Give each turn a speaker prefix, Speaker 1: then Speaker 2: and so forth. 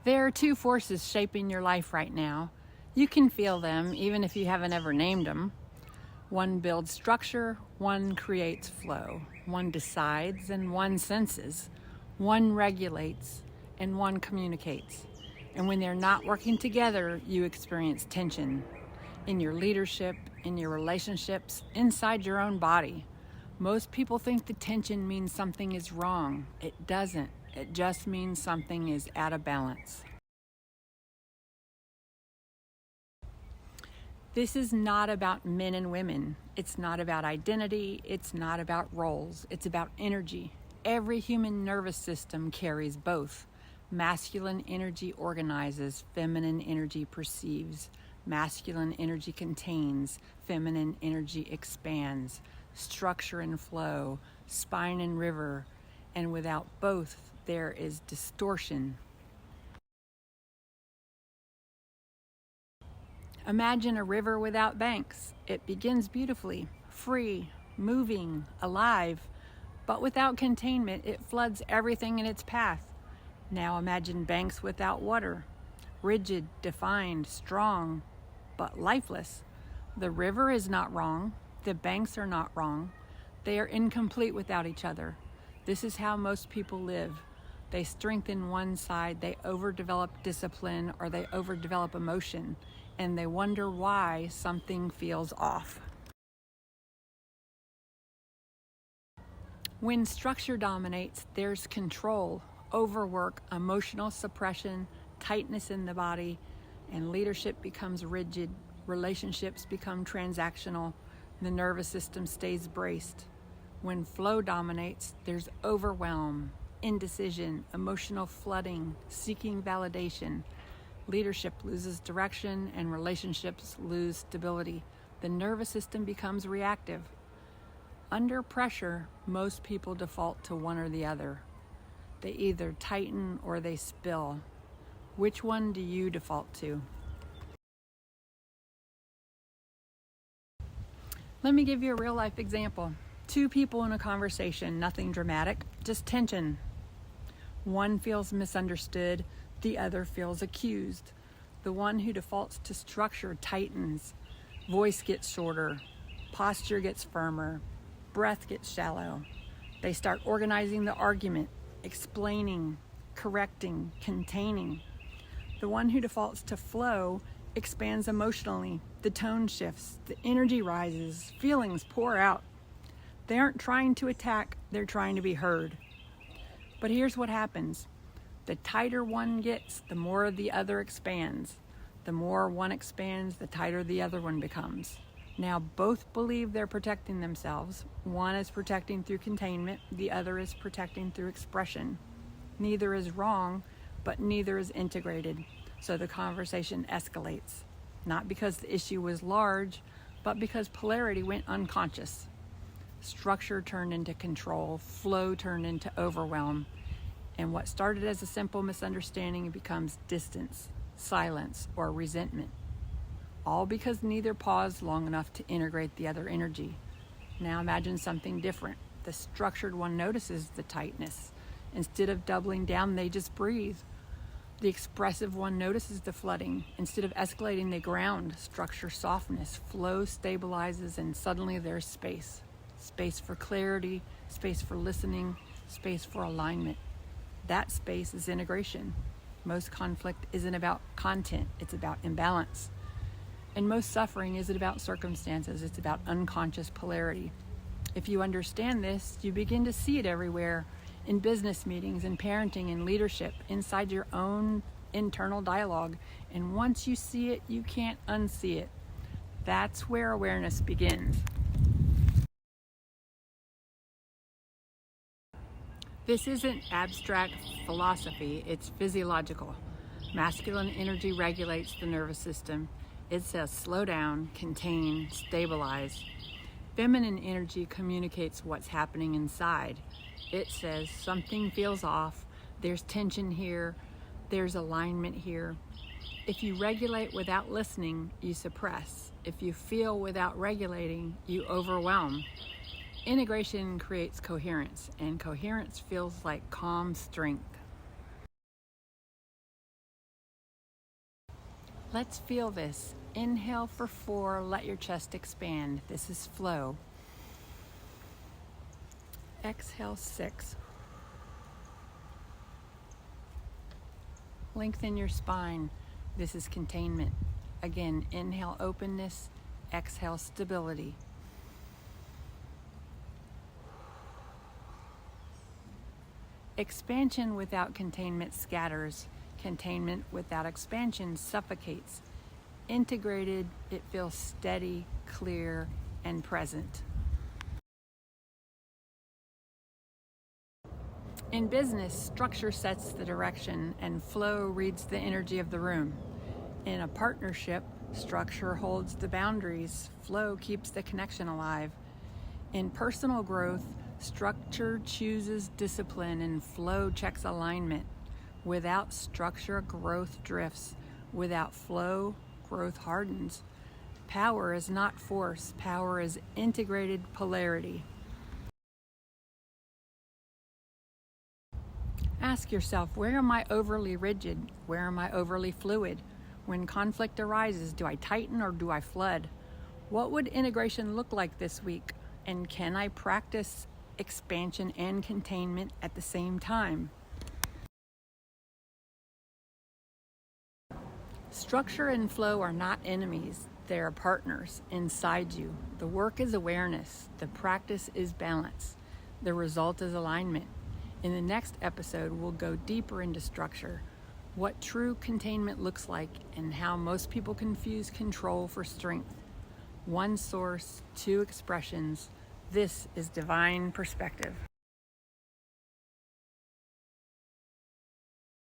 Speaker 1: There are two forces shaping your life right now. You can feel them even if you haven't ever named them. One builds structure, one creates flow. One decides and one senses. One regulates and one communicates. And when they're not working together, you experience tension in your leadership, in your relationships, inside your own body. Most people think the tension means something is wrong. It doesn't. It just means something is out of balance. This is not about men and women. It's not about identity. It's not about roles. It's about energy. Every human nervous system carries both. Masculine energy organizes, feminine energy perceives. Masculine energy contains, feminine energy expands. Structure and flow, spine and river, and without both, there is distortion. Imagine a river without banks. It begins beautifully, free, moving, alive, but without containment, it floods everything in its path. Now imagine banks without water, rigid, defined, strong, but lifeless. The river is not wrong. The banks are not wrong. They are incomplete without each other. This is how most people live. They strengthen one side, they overdevelop discipline, or they overdevelop emotion, and they wonder why something feels off. When structure dominates, there's control, overwork, emotional suppression, tightness in the body, and leadership becomes rigid, relationships become transactional, the nervous system stays braced. When flow dominates, there's overwhelm, indecision, emotional flooding, seeking validation. Leadership loses direction and relationships lose stability. The nervous system becomes reactive. Under pressure, most people default to one or the other. They either tighten or they spill. Which one do you default to? Let me give you a real life example. Two people in a conversation, nothing dramatic, just tension. One feels misunderstood, the other feels accused. The one who defaults to structure tightens, voice gets shorter, posture gets firmer, breath gets shallow. They start organizing the argument, explaining, correcting, containing. The one who defaults to flow expands emotionally, the tone shifts, the energy rises, feelings pour out. They aren't trying to attack, they're trying to be heard. But here's what happens. The tighter one gets, the more the other expands. The more one expands, the tighter the other one becomes. Now both believe they're protecting themselves. One is protecting through containment, the other is protecting through expression. Neither is wrong, but neither is integrated. So the conversation escalates, not because the issue was large, but because polarity went unconscious. Structure turned into control, flow turned into overwhelm, and what started as a simple misunderstanding becomes distance, silence, or resentment. All because neither paused long enough to integrate the other energy. Now imagine something different. The structured one notices the tightness. Instead of doubling down, they just breathe. The expressive one notices the flooding. Instead of escalating, they ground, structure softness, flow stabilizes, and suddenly there's space. Space for clarity, space for listening, space for alignment. That space is integration. Most conflict isn't about content, it's about imbalance. And most suffering isn't about circumstances, it's about unconscious polarity. If you understand this, you begin to see it everywhere. In business meetings, in parenting, in leadership, inside your own internal dialogue. And once you see it, you can't unsee it. That's where awareness begins. This isn't abstract philosophy, it's physiological. Masculine energy regulates the nervous system. It says slow down, contain, stabilize. Feminine energy communicates what's happening inside. It says something feels off, there's tension here, there's alignment here. If you regulate without listening, you suppress. If you feel without regulating, you overwhelm. Integration creates coherence, and coherence feels like calm strength. Let's feel this. Inhale for 4, let your chest expand. This is flow. Exhale 6. Lengthen your spine. This is containment. Again, inhale openness, exhale stability. Expansion without containment scatters. Containment without expansion suffocates. Integrated, it feels steady, clear, and present. In business, structure sets the direction and flow reads the energy of the room. In a partnership, structure holds the boundaries, flow keeps the connection alive. In personal growth, structure chooses discipline and flow checks alignment. Without structure, growth drifts. Without flow, growth hardens. Power is not force, power is integrated polarity. Ask yourself, where am I overly rigid? Where am I overly fluid? When conflict arises, do I tighten or do I flood? What would integration look like this week? And can I practice expansion and containment at the same time? Structure and flow are not enemies, they are partners inside you. The work is awareness, the practice is balance, the result is alignment. In the next episode, we'll go deeper into structure, what true containment looks like, and how most people confuse control for strength. One source, 2 expressions. This is divine perspective.